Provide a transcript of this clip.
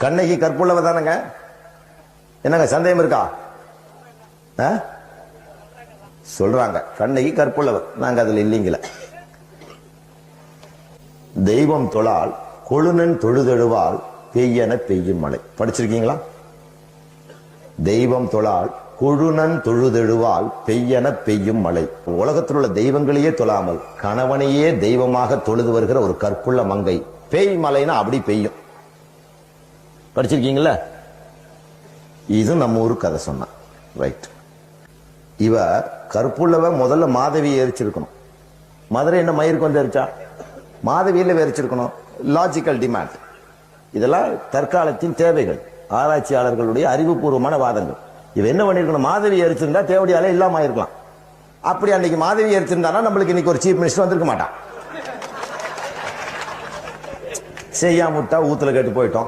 கண்ணகி கற்புள்ளவ தானங்க? என்னங்க சந்தேகம் இருக்கா? சொல்றாங்க கண்ணகி கற்புள்ளவர், நாங்க அதுல இல்லீங்கள. தெய்வம் தொழால் கொழுநன் தொழுதெழுவால் பெய்யன பெய்யும் மழை. படிச்சிருக்கீங்களா? தெய்வம் தொழால் கொழுநன் தொழுதெழுவால் பெய்யன பெய்யும் மழை. உலகத்தில் உள்ள தெய்வங்களையே தொழாமல் கணவனையே தெய்வமாக தொழுது வருகிற ஒரு கற்புள்ள மங்கை பெய் மழைனா அப்படி பெய்யும். படிச்சிருக்கீங்களா? இது நம்ம ஊரு கதை சொன்ன. ரைட். இவ கற்புள்ளவ முதல்ல மாதவியை எரிச்சிருக்கணும். மதுரை என்ன மயிருக்கு வந்து எரிச்சா? மாதவியில எரிச்சிருக்கணும். Logical demand. இதெல்லாம் தற்காலத்தின் தேவைகள், ஆராய்ச்சியாளர்களுடைய அறிவுபூர்வமான வாதங்கள். இவ என்ன பண்ணிருக்கணும்? மாதவி எரிச்சிருந்தா தேவடியாலே இல்லாம இருக்கலாம். அப்படி அன்னைக்கு மாதவி எரிச்சிருந்தா நம்மளுக்கு இன்னைக்கு ஒரு சீஃப் மினிஸ்டர் வந்திருக்க மாட்டான். செய்யாம விட்டா ஊத்துல கேட்டு போயிட்டோம்.